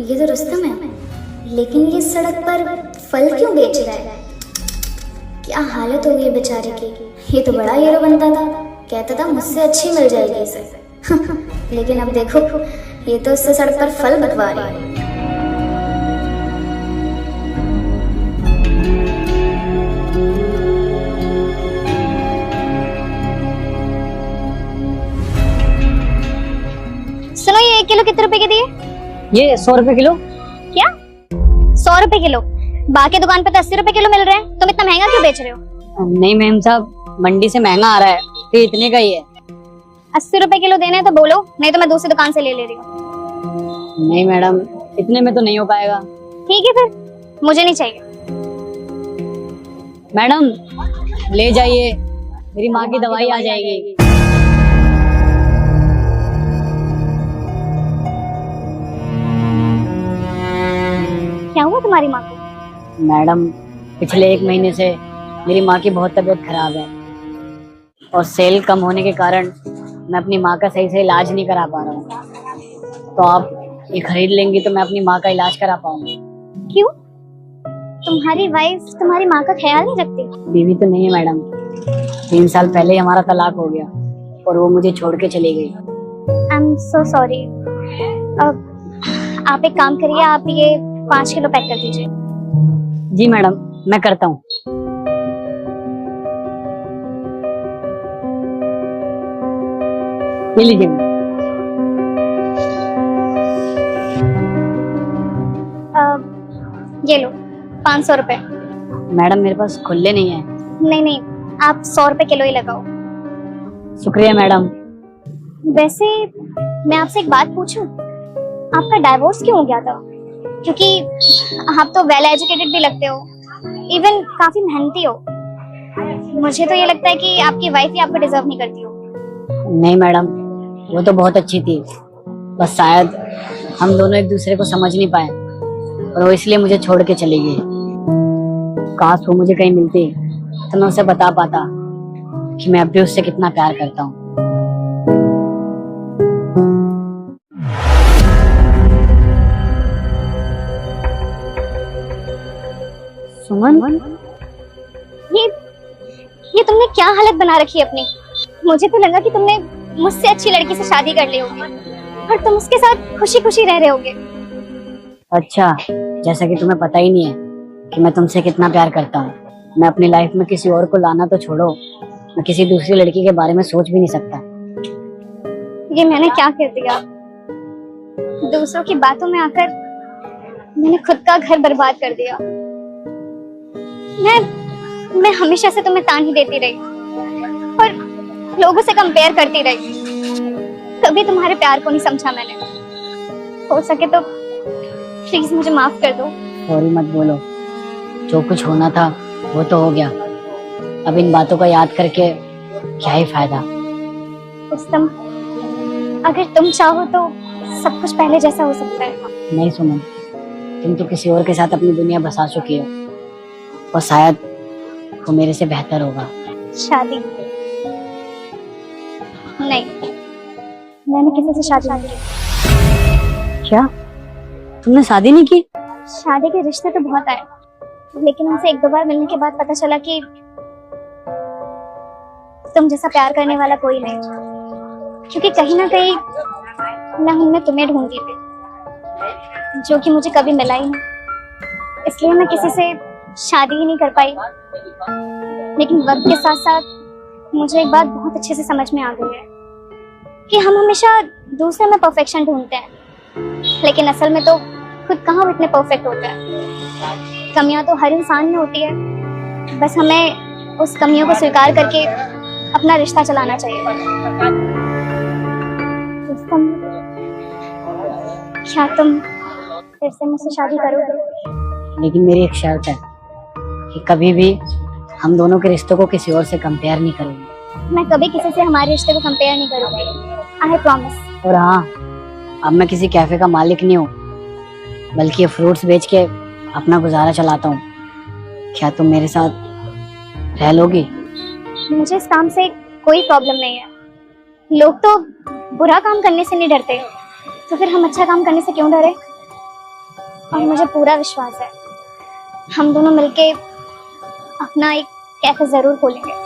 ये तो रुस्तम है, लेकिन ये सड़क पर फल क्यों बेच रहा है? क्या हालत हो गई बेचारे की। ये तो बड़ा हीरो बनता था, कहता था मुझसे अच्छी मिल जाएगी इसे। लेकिन अब देखो, ये तो उससे सड़क पर फल बंटवा रही है। सुनो, ये 1 किलो कितने रुपए के दिए? ये 100 रुपए किलो। क्या 100 रुपए किलो? बाकी दुकान पे तो 80 रुपए किलो मिल रहे हैं, तुम इतना महंगा क्यों बेच रहे हो? नहीं मैम साहब, मंडी से महंगा आ रहा है, तो इतने का ही है। 80 रुपए किलो देने हैं तो बोलो, नहीं तो मैं दूसरी दुकान से ले रही हूँ। नहीं मैडम, इतने में तो नहीं हो पाएगा। ठीक है फिर, मुझे नहीं चाहिए। मैडम ले जाइए, मेरी माँ की दवाई आ जाएगी। क्या हुआ तुम्हारी माँ को? मैडम पिछले 1 महीने से मेरी माँ की बहुत तबीयत खराब है और सेल कम होने के कारण मैं अपनी माँ का सही से इलाज नहीं करा पा रहा हूँ। तो आप ये खरीद लेंगी तो मैं अपनी माँ का इलाज करा पाऊंगी। क्यों? तुम्हारी वाइफ तुम्हारी माँ का ख्याल नहीं रखती? बीवी तो नहीं है मैडम, 3 साल पहले ही हमारा तलाक हो गया और वो मुझे छोड़ के चली गई। I am so sorry. आप एक काम करिए, आप ये 5 किलो पैक कर दीजिए। जी मैडम, मैं करता हूँ। ये लीजिए। ये लो 500 रुपए। मैडम मेरे पास खुले नहीं है। नहीं नहीं, आप 100 रुपए किलो ही लगाओ। शुक्रिया मैडम। वैसे मैं आपसे एक बात पूछूं, आपका डाइवोर्स क्यों हो गया था? क्योंकि आप तो वेल एजुकेटेड भी लगते हो, इवन काफी मेहनती हो। मुझे तो ये लगता है कि आपकी वाइफ ही आपको डिजर्व नहीं करती हो। नहीं मैडम, वो तो बहुत अच्छी थी, बस शायद हम दोनों एक दूसरे को समझ नहीं पाए और वो इसलिए मुझे छोड़ के चली गई। काश वो मुझे कहीं मिलती तो मैं उसे बता पाता कि मैं अब भी उससे कितना प्यार करता हूँ। सुमन, ये तुमने क्या हालत बना रखी है अपनी? मुझे तो लगा कि तुमने मुझसे अच्छी लड़की से शादी कर ली होगी और तुम उसके साथ खुशी खुशी रह रहे होगे। अच्छा, जैसा कि तुम्हें पता ही नहीं है कि मैं तुमसे कितना प्यार करता हूँ। मैं अपनी लाइफ में किसी और को लाना तो छोड़ो, मैं किसी दूसरी लड़की के बारे में सोच भी नहीं सकता। ये मैंने क्या कर दिया? दूसरों की बातों में आकर मैंने खुद का घर बर्बाद कर दिया। मैं हमेशा से तुम्हें तान ही देती रही और लोगों से कंपेयर करती रही, कभी तुम्हारे प्यार को नहीं समझा मैंने। हो सके तो प्लीज मुझे माफ कर दो। सॉरी मत बोलो, जो कुछ होना था वो तो हो गया। अब इन बातों का याद करके क्या ही फायदा। रुस्तम, अगर तुम चाहो तो सब कुछ पहले जैसा हो सकता है। नहीं सुमन, तुम तो किसी और के साथ अपनी दुनिया बसा चुकी हो और शायद वो मेरे से बेहतर होगा। शादी नहीं, मैंने किसी से शादी नहीं की। क्या? तुमने शादी नहीं की? शादी के रिश्ते तो बहुत आए, लेकिन उनसे 1-2 बार मिलने के बाद पता चला कि तुम जैसा प्यार करने वाला कोई नहीं। क्योंकि कहीं ना कहीं मैं उनमें तुम्हें ढूंढती थी, जो कि मुझे कभी मिला ही नहीं। इसलिए मैं किसी से शादी ही नहीं कर पाई। लेकिन वक्त के साथ साथ मुझे एक बात बहुत अच्छे से समझ में आ गई है कि हम हमेशा दूसरे में परफेक्शन ढूंढते हैं, लेकिन असल में तो खुद कहाँ इतने परफेक्ट होते हैं। कमियां तो हर इंसान में होती है, बस हमें उस कमियों को स्वीकार करके अपना रिश्ता चलाना चाहिए। क्या तुम फिर से मुझसे शादी करोगे? लेकिन मेरी एक शर्त है कि कभी भी हम दोनों के रिश्तों को किसी और से कंपेयर नहीं करेंगे। मैं कभी किसी से हमारे रिश्ते को कंपेयर नहीं करूंगी, आई प्रॉमिस। और हाँ, अब मैं किसी कैफे का मालिक नहीं हूँ, बल्कि ये फ्रूट्स बेच के अपना गुजारा चलाता हूँ। क्या तुम मेरे साथ रह लोगी? मुझे इस काम से कोई प्रॉब्लम नहीं है। लोग तो बुरा काम करने से नहीं डरते, तो फिर हम अच्छा काम करने से क्यों डरे? और मुझे पूरा विश्वास है हम दोनों मिलके अपना एक कैफे जरूर खोलेंगे।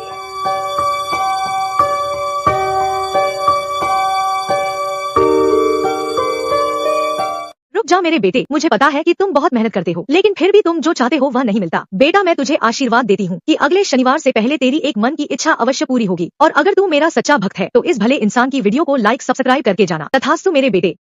रुक जा मेरे बेटे, मुझे पता है कि तुम बहुत मेहनत करते हो, लेकिन फिर भी तुम जो चाहते हो वह नहीं मिलता। बेटा मैं तुझे आशीर्वाद देती हूँ कि अगले शनिवार से पहले तेरी एक मन की इच्छा अवश्य पूरी होगी। और अगर तू मेरा सच्चा भक्त है तो इस भले इंसान की वीडियो को लाइक सब्सक्राइब करके जाना। तथास्तु मेरे बेटे।